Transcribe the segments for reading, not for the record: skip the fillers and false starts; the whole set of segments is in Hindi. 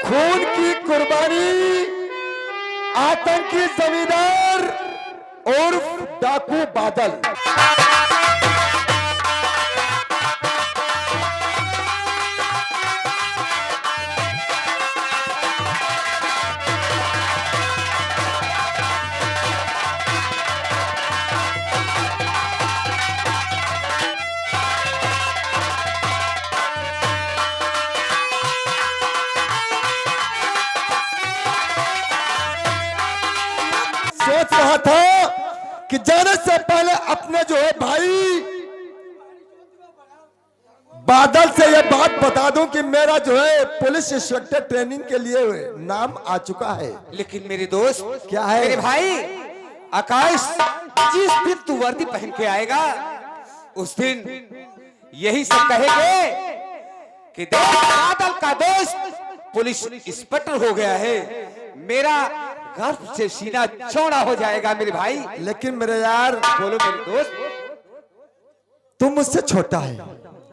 खून की कुर्बानी, आतंकी जमींदार उर्फ डाकू बादल। सोच रहा था कि जाने से पहले अपने जो है भाई बादल से यह बात बता दूं कि मेरा जो है पुलिस इंस्पेक्टर ट्रेनिंग के लिए नाम आ चुका है। लेकिन मेरे दोस्त, क्या है मेरे भाई आकाश, जिस दिन तू वर्दी पहन के आएगा उस दिन यही सब कहेंगे कि देख बादल का दोस्त पुलिस इंस्पेक्टर हो गया है। मेरा गर्व से सीना चौड़ा हो जाएगा मेरे भाई। लेकिन मेरे यार, बोलो मेरे दोस्त, तुम मुझसे छोटा है।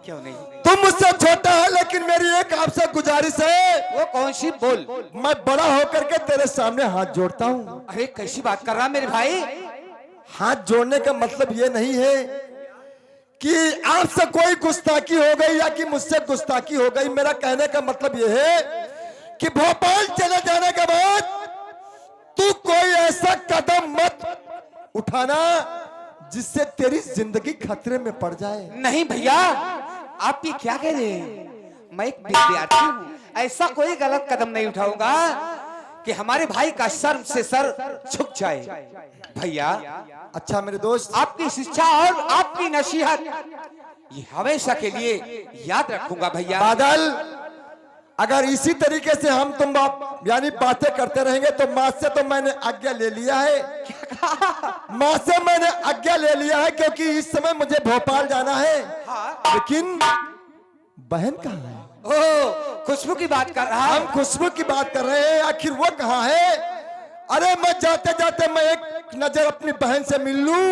क्यों नहीं? तुम मुझसे छोटा है, लेकिन मेरी एक आपसे गुजारिश है। वो कौन सी? बोल। मैं बड़ा होकर के तेरे सामने हाथ जोड़ता हूँ। अरे कैसी बात कर रहा मेरे भाई? हाथ जोड़ने का मतलब ये नहीं है कि आपसे कोई गुस्ताखी हो गई या कि मुझसे गुस्ताखी हो गई। मेरा कहने का मतलब ये है कि भोपाल चले जाने के बाद तू कोई ऐसा कदम मत उठाना जिससे तेरी जिंदगी खतरे में पड़ जाए। नहीं भैया, आप ये क्या कह रहे हैं? मैं एक विद्यार्थी हूँ, ऐसा कोई गलत कदम नहीं उठाऊंगा कि हमारे भाई का सर से सर झुक जाए। भैया, अच्छा मेरे दोस्त, आपकी शिक्षा और आपकी नसीहत ये हमेशा के लिए याद रखूंगा भैया। बादल, अगर इसी तरीके से हम तुम यानी बातें करते रहेंगे तो माँ से तो मैंने आज्ञा ले लिया है। माँ से मैंने आज्ञा ले लिया है क्योंकि इस समय मुझे भोपाल जाना है। हाँ। लेकिन बहन कहाँ है? ओ, खुशबू की बात कर रहा है। हम खुशबू की बात कर रहे हैं, आखिर वो कहाँ है? अरे मैं जाते जाते मैं एक नजर अपनी बहन से मिल लूं,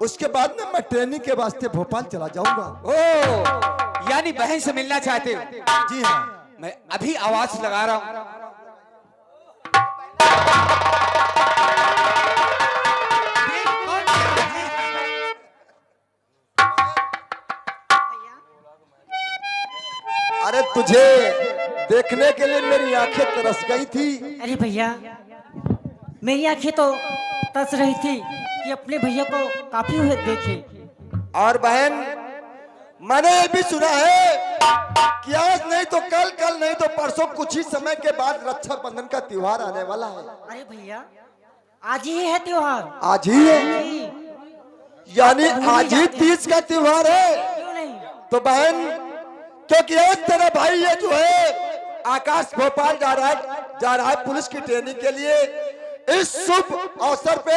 उसके बाद ना मैं ट्रेनिंग के वास्ते भोपाल चला जाऊंगा। ओ, यानी बहन से मिलना चाहते हो? जी हाँ, मैं अभी आवाज लगा रहा हूं। अरे तुझे देखने के लिए मेरी आंखें तरस गई थी। अरे भैया, मेरी आंखें तो तरस रही थी कि अपने भैया को काफी हुए देखे। और बहन, मैंने ये भी सुना है कि आज नहीं तो कल, कल नहीं तो परसों, कुछ ही समय के बाद रक्षाबंधन का त्योहार आने वाला है। अरे भैया, आज ही है त्योहार। आज ही है? यानी आज ही तीज का त्योहार है। क्यों नहीं? तो बहन, क्योंकि आज तेरा भाई ये जो है आकाश भोपाल जा रहा है पुलिस की ट्रेनिंग के लिए। इस शुभ अवसर पे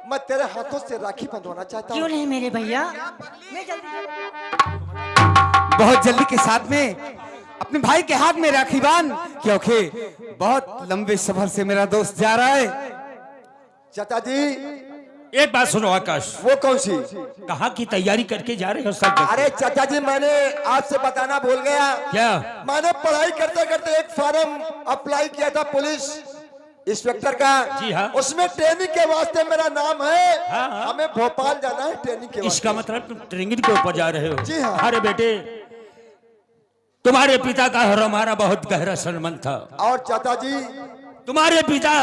मैं तेरे हाथों से राखी बंधवाना चाहता हूँ। क्यों नहीं मेरे भैया? मैं जल्दी बहुत जल्दी के साथ में अपने भाई के हाथ में राखी बांध, क्योंकि बहुत लंबे सफर से मेरा दोस्त जा रहा है। चाचा जी, एक बात सुनो आकाश, वो कौन सी? कहाँ की तैयारी करके जा रहे हो सब? अरे चाचा जी, मैंने आपसे बताना भूल गया। क्या? मैंने पढ़ाई करते करते एक फॉर्म अप्लाई किया था पुलिस इंस्पेक्टर का। जी हाँ। उसमें ट्रेनिंग के वास्ते मेरा नाम है। हाँ, हाँ। हमें भोपाल जाना है ट्रेनिंग के वास्ते। इसका मतलब तुम ट्रेनिंग के ऊपर जा रहे हो? जी हाँ। अरे बेटे, तुम्हारे पिता का और हमारा बहुत गहरा संबंध था। और चाचा जी, तुम्हारे पिता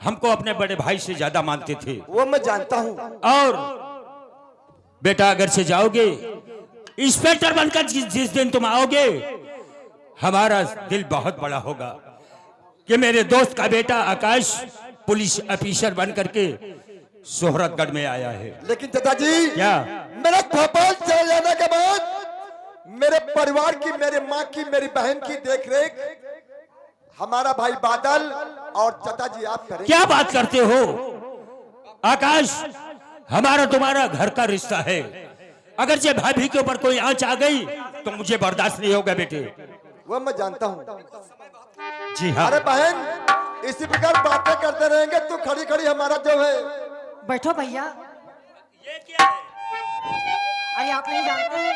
हमको अपने बड़े भाई से ज्यादा मानते थे। वो मैं जानता हूँ। और बेटा, अगर से जाओगे इंस्पेक्टर बनकर जिस दिन तुम आओगे, हमारा दिल बहुत बड़ा होगा कि मेरे दोस्त का बेटा आकाश पुलिस ऑफिसर बन करके सोहरतगढ़ में आया है। लेकिन चाचा जी, क्या? मेरा भोपाल चले जाने के बाद मेरे परिवार की, मेरे माँ की, मेरी बहन की देखरेख हमारा भाई बादल और चाचा जी आप करेंगे। क्या बात करते हो आकाश? हमारा तुम्हारा घर का रिश्ता है। अगर से भाभी के ऊपर कोई आंच आ गई तो मुझे बर्दाश्त नहीं होगा बेटे। वो मैं जानता हूँ। जी हाँ। अरे बहन, इसी प्रकार बातें करते रहेंगे तो खड़ी खड़ी हमारा जो है। बैठो भैया। ये क्या है? अरे आप नहीं जानते हैं,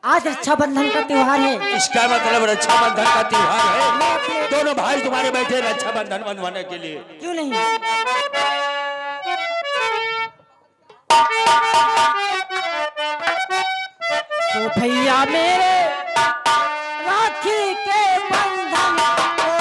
आज रक्षाबंधन का त्योहार है। इसका मतलब रक्षाबंधन का त्योहार है। दोनों भाई तुम्हारे बैठे रक्षाबंधन बनवाने के लिए। क्यों नहीं? तो भैया मेरे राखी के बंधन को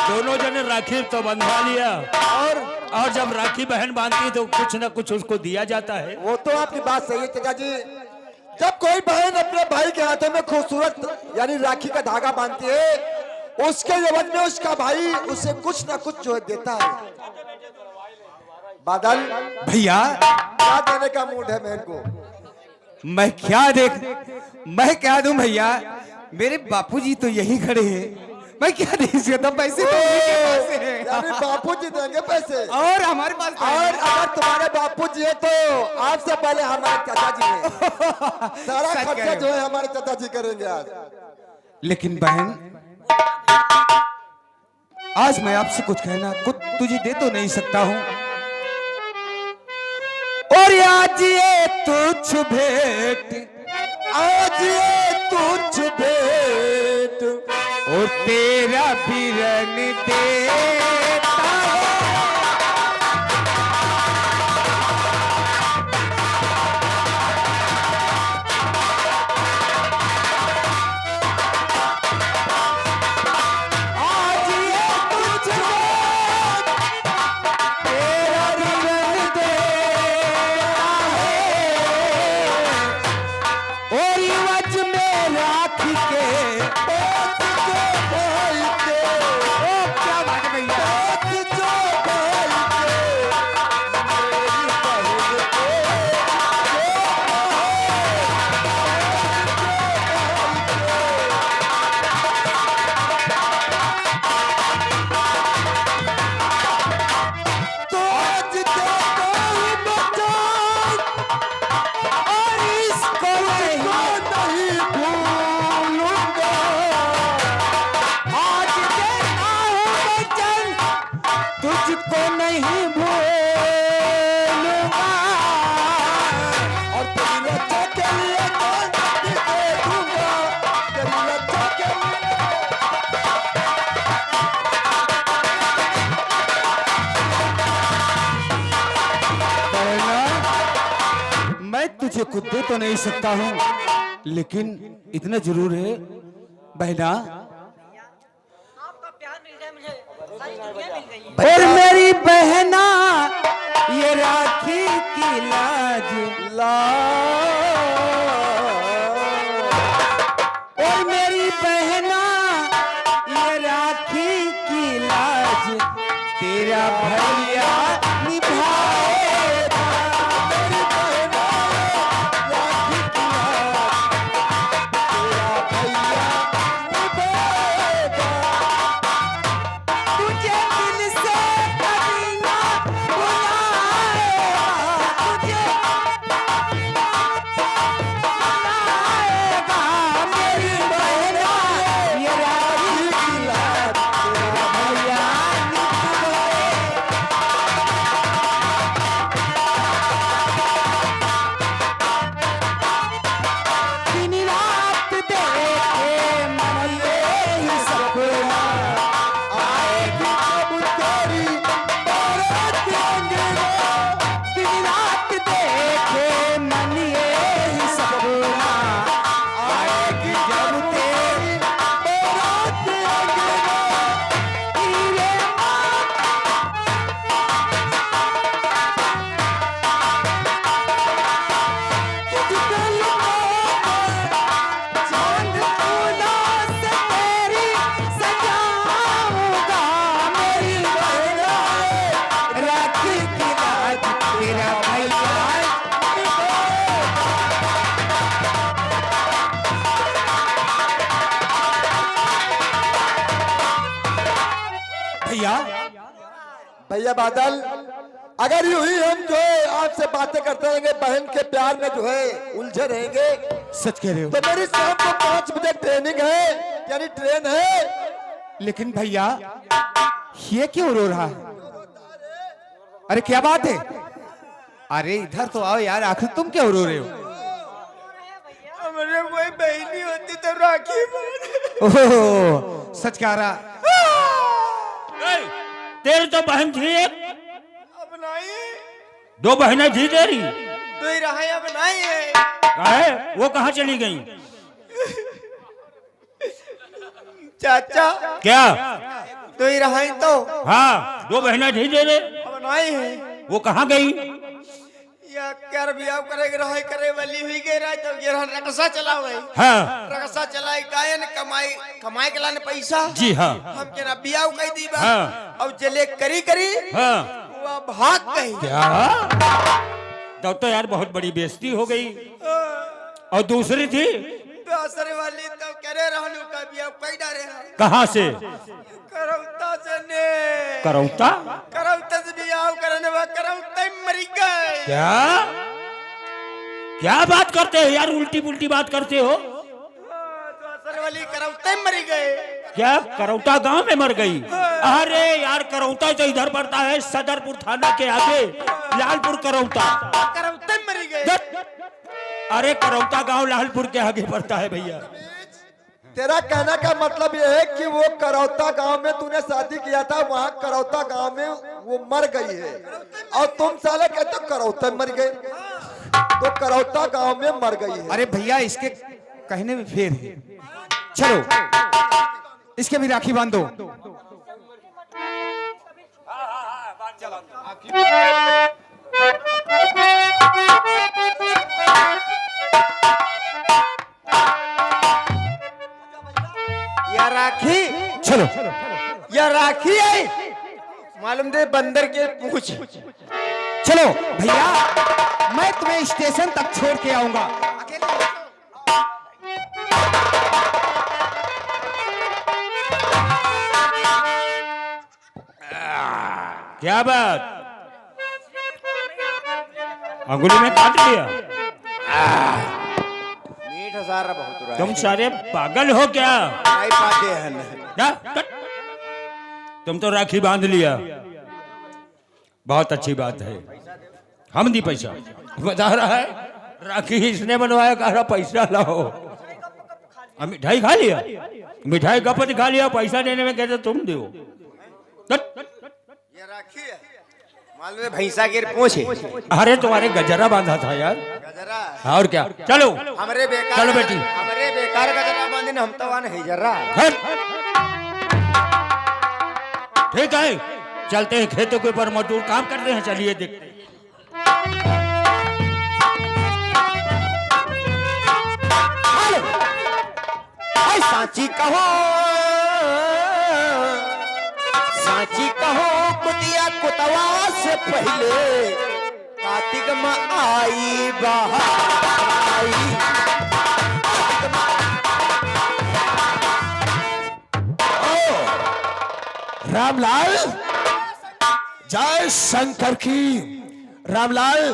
दोनों जने राखी तो बंधवा लिया और जब राखी बहन बांधती है तो कुछ ना कुछ उसको दिया जाता है। वो तो आपकी बात सही है चाचा जी। जब कोई बहन अपने भाई के हाथों में खूबसूरत यानी राखी का धागा बांधती है, उसके एवज में उसका भाई उसे कुछ ना कुछ जो है देता है। बादल भैया क्या देने का मूड है बहन को? मैं क्या दूं भैया, मेरे बापूजी तो यही खड़े हैं, मैं क्या दे सकता? पैसे तो उन्हीं के पास है। यानी बापूजी देंगे पैसे और हमारे पास और अगर तुम्हारे बापूजी है तो आपसे पहले हमारे चाचा जी हैं। सारा सच कह खर्चा रहे हो। जो है हमारे चाचा जी करेंगे आज। लेकिन बहन, आज मैं आपसे कुछ कहना कुछ तुझे दे तो नहीं सकता हूँ। और आज ये तुझ भेंट, आज ये तुझ भेंट और तेरा बिरन देता है। आज ये तुझ भेंट, तेरा बिरन देता है। और इवज में राखी के क्या बात है भैया। तो आज देखो ही बचा और इसको नहीं भूलूंगा। आज देता हूँ वचन, तुझको नहीं भूलूंगा। और तेरी रक्षा के लिए जान भी दे दूंगा। तेरी रक्षा के लिए बहना, मैं तुझे खुद दे तो नहीं सकता हूँ, लेकिन इतना जरूर है बहना, आपका प्यार मिल गया मुझे, सारी दुनिया मिल गई है। और मेरी बहना ये राखी की लाज, और मेरी बहना ये राखी की लाज तेरा भैया निभाएगा। तुझे दिल से कभी ना भुलाएगा, तुझे भुलाएगा मेरी बहना ये राखी की लाज तेरा भैया दिन रात देखे मन यही सपना, आएगी जब तेरी बारात अंगना। दिन रात देखे मन यही सपना, आएगी जब तेरी बारात अंगना। हीरे तुझको चांद फूलों से तेरी सजाऊंगा मेरी बहना राखी की लाज तेरा भैया। भैया भैया बादल, अगर यूं ही हम जो है आपसे बातें करते रहेंगे, बहन के प्यार में जो है उलझे रहेंगे, सच कह रहे हो, तो मेरी शाम को 5 बजे ट्रेनिंग है, यानी ट्रेन है। लेकिन भैया ये क्यों रो रहा है? अरे क्या बात है? अरे इधर तो आओ यार, आखिर तुम क्यों रो रहे हो? हमारे कोई बहनी होती तो राखी बांध। ओह सच कह रहा। ए, तेरी तो बहन थी एक, अब नहीं, 2 बहनें थी तेरी, तो ही रहा अब नहीं है। काहे? वो कहाँ चली गई? चाचा क्या? तो ही रहा तो हाँ, 2 बहनें थी तेरे, अब नहीं है। वो कहाँ गई? या कर बियाह करेगे रहा करे वाली हुई गई रहा तो ये रहा रकसा चला हुआ है। हाँ रकसा चलाई गायन कमाई कमाई के लाने पैसा। जी हाँ हम के ना बियाह कही दी बा। हाँ। अब जले करी करी हाँ। वो भाग गई। क्या? तब तो यार बहुत बड़ी बेइज्जती हो गई। और दूसरी थी दूसरे वाली तो करे रहनु का बियाह कई डारे कहाँ से? करौता से ने करौता? करौता से बियाह करने वा करौता ही मरी गए। क्या क्या बात करते हो यार, उल्टी पुल्टी बात करते हो। दूसरे वाली करौता ही मरी गए। क्या करौता गांव में मर गई? अरे यार करौता तो इधर पड़ता है सदरपुर थाना के आगे, लालपुर करौता। करौता ही मरी गए। अरे करौता गांव लालपुर के आगे पड़ता है भैया। तेरा कहने का मतलब यह है कि वो करौता गांव में तूने शादी किया था, वहाँ करौता गांव में वो मर गई है, और तुम साले कहते हो करौता में मर गए, तो करौता गांव में मर गई है। अरे भैया इसके कहने में फेर है। चलो इसके भी राखी बांधो। या राखी चलो या राखी है मालूम दे बंदर के पूछ। चलो भैया मैं तुम्हें स्टेशन तक छोड़ के आऊंगा। क्या बात? अंगुली में काट लिया? मीठ सारा बहुत रहा तुम सारे पागल हो क्या? नहीं पाते हैं क्या? कट। तुम तो राखी बांध लिया, बहुत अच्छी बात है। हम दी पैसा बता रहा है, राखी इसने बनवाया, कह रहा पैसा लाओ। अब मिठाई खा लिया, मिठाई गपत खा लिया, पैसा देने में कहते तुम दो। ये राखी है मालूम है भैंसा गिर पूछे। अरे तुम्हारे गजरा बांधा था यार। गजरा और क्या? चलो हमरे बेकार चलो बेटी। हमरे बेकार गजरा बांधने हम तो आने है जरा। हट। ठीक है, चलते हैं खेतों के ऊपर, मजदूर काम करते हैं, चलिए देखते हैं। सांची कहो कुतिया कुतवा से पहले कार्तिक में आई बहाई। रामलाल, जय शंकर की। रामलाल,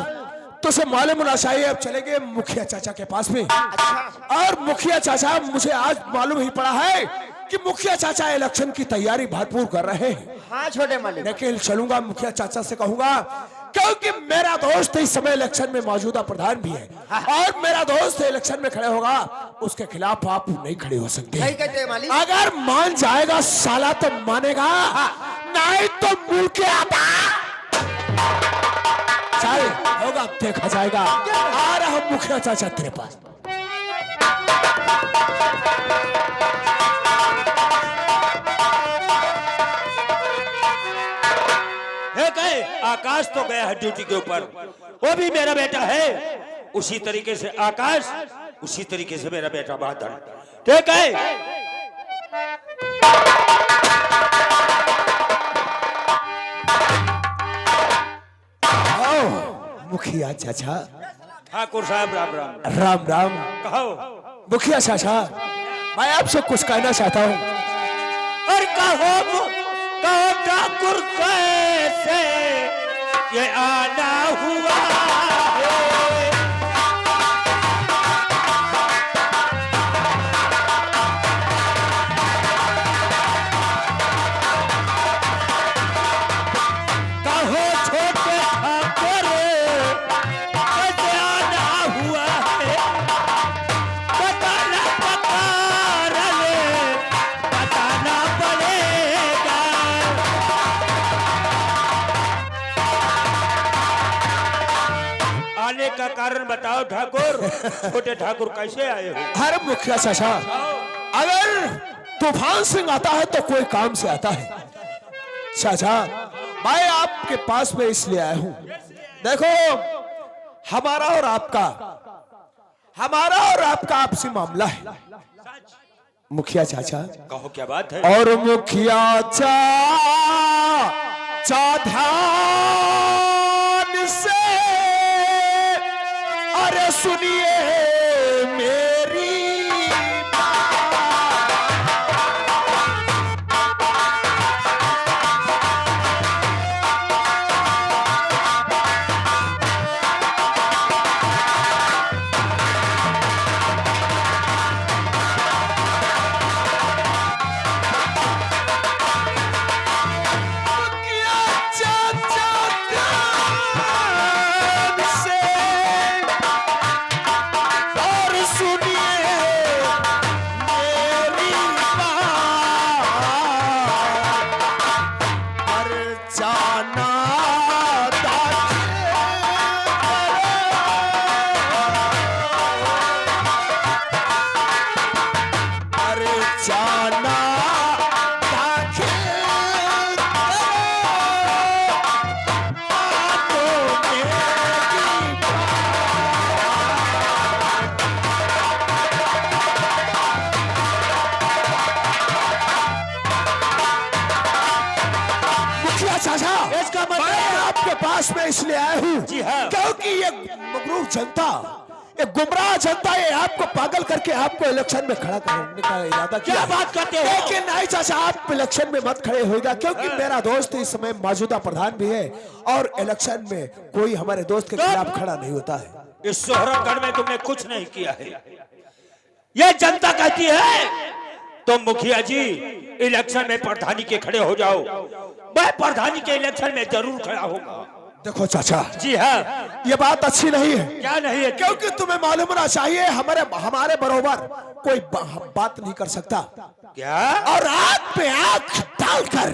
तुझे मालूम होना चाहिए अब चलेंगे मुखिया चाचा के पास में। और मुखिया चाचा, मुझे आज मालूम ही पड़ा है कि मुखिया चाचा इलेक्शन की तैयारी भरपूर कर रहे हैं। हाँ छोटे मालिक। लेकिन चलूंगा मुखिया चाचा से कहूंगा, क्योंकि मेरा दोस्त इस समय इलेक्शन में मौजूदा प्रधान भी है और मेरा दोस्त इलेक्शन में खड़े होगा, उसके खिलाफ आप नहीं खड़े हो सकते। सही कहते हैं मालिक। अगर मान जाएगा साला तो मानेगा, नहीं तो मुल्क आता। चल होगा, देखा जाएगा। आ रहा हूं मुखिया चाचा तेरे पास। आकाश तो गया है ड्यूटी के ऊपर, वो भी मेरा बेटा है। उसी तरीके से आकाश, उसी तरीके से मेरा बेटा बादल। ठीक है। मुखिया चाचा। ठाकुर साहब राम राम। राम राम। कहो मुखिया चाचा, मैं आपसे कुछ कहना चाहता हूँ। और कहो ठाकुर कैसे ये आना हुआ है। कहो छोटे ठाकुर कैसे आना हुआ है। बताना पड़ेगा। आने का कारण बताओ ठाकुर। छोटे ठाकुर कैसे आए हो? अरे मुखिया चाचा, अगर तूफान सिंह आता है तो कोई काम से आता है। चाचा, मैं आपके पास में इसलिए आया हूं, देखो हमारा और आपका आपसी मामला है। मुखिया चाचा, कहो क्या बात है? और मुखिया चाचा ध्यान से अरे सुनिए मेरी पास में इसलिए आया हूँ क्योंकि ये मगरूर जनता, ये गुमराह जनता, ये आपको पागल करके आपको इलेक्शन में खड़ा करने का इरादा किया। क्या बात करते हो? लेकिन नहीं चाचा, आप इलेक्शन में मत खड़े होगा क्योंकि मेरा दोस्त इस समय मौजूदा प्रधान भी है और इलेक्शन में कोई हमारे दोस्त के खिलाफ खड़ा नहीं होता है। इस सोहरागढ़ में तुमने कुछ नहीं किया है, ये जनता कहती है। तो मुखिया जी इलेक्शन में प्रधानी के खड़े हो जाओ, मैं प्रधानी के इलेक्शन में जरूर खड़ा होगा। देखो चाचा जी हाँ, ये बात अच्छी नहीं है। क्या नहीं है? क्योंकि तुम्हें मालूम होना चाहिए हमारे बरोबर कोई बात नहीं कर सकता। क्या? और आंख पे आंख डालकर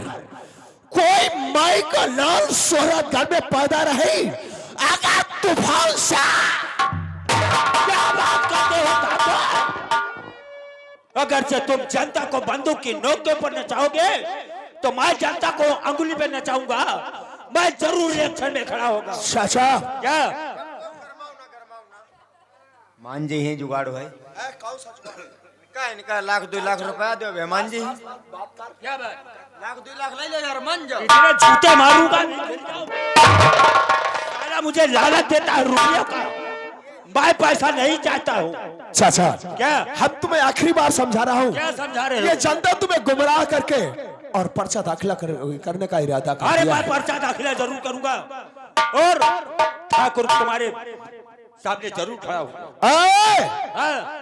कोई माई का लाल सोहरागढ़ में पैदा रही अगर तूफान सा। क्या बात करते हो ठाकुर? अगर से तुम जनता को बंदूक की नोक के ऊपर नचाओगे तो मैं जनता को अंगुली पे नचाऊंगा। मैं जरूर इलेक्शन में खड़ा होगा। चाचा क्या मान जी है जुगाड़ भाई। का इनका 1-2 लाख रुपया दो मेहमान जी। क्या बात? 1-2 लाख ले लो यार, मान जाओ। इतने जूते मारूंगा साला, मुझे लालच देता है रुपयों का। मैं पैसा नहीं चाहता हूँ। चाचा, क्या? हम तुम्हें आखिरी बार समझा रहा हूँ, क्या समझा रहे ये हो? जनता तुम्हें गुमराह करके और पर्चा दाखिला करने का इरादा कर अरे दिया मैं है। पर्चा दाखिला जरूर करूंगा और ठाकुर तुम्हारे सामने जरूर खड़ा होगा। आए! हाँ।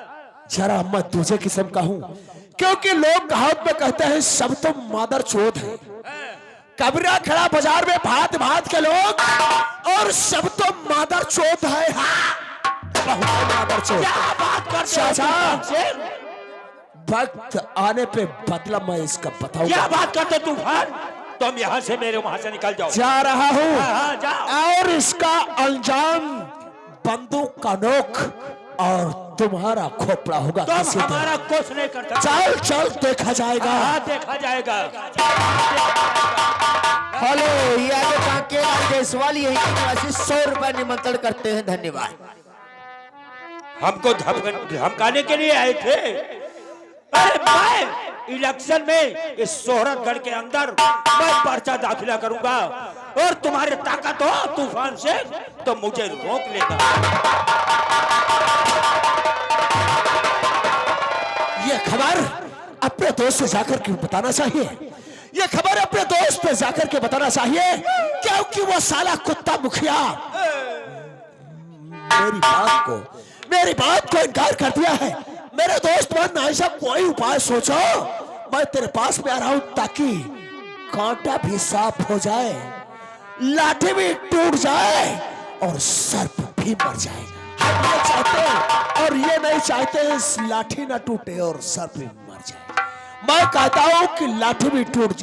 जरा मैं दूसरे किस्म का हूँ, क्योंकि लोग कहावत में कहते हैं सब तो मादर चोद है। कबरा खड़ा बाजार में भात भात के लोग और सब तो मादर चोद है। हाँ, बहुत मादर चोद। क्या बात करते हो चाचा, तुम से? वक्त आने पे बदला मैं इसका बताऊंगा। क्या बात करते तूफान? तुम यहाँ से मेरे वहां से निकल जाओ। जा रहा हूँ हाँ, जाओ। और इसका अंजाम बंदूक का नोक और तुम्हारा खोपड़ा होगा। तुम किसी दिन। हमारा कुछ नहीं कर सकते। चल चल देखा जाएगा। हाँ, देखा जाएगा। हेलो, ये आगे कांके जायसवाल यही के निवासी 100 रुपया निमंत्रण करते हैं, धन्यवाद। हमको धमकाने के लिए आए थे। अरे मैं इलेक्शन में इस सोहरतगढ़ के अंदर मैं पर्चा दाखिला करूंगा और तुम्हारे ताकत हो तूफान से तो मुझे रोक लेना। ये खबर अपने दोस्त से जाकर के बताना चाहिए। ये खबर अपने दोस्त पे जाकर के बताना चाहिए, क्योंकि वो साला कुत्ता मुखिया मेरी बात को इनकार कर दिया है। मेरे दोस्त मन ऐसा कोई उपाय सोचो, मैं तेरे पास में आ रहा हूं ताकि कांटा भी साफ हो जाए, लाठी भी टूट जाए और सर्प भी मर जाए। हम ये चाहते हैं और ये नहीं चाहते इस लाठी ना टूटे और सर्प भी मर जाए। मैं कहता हूं कि लाठी भी टूट जाए।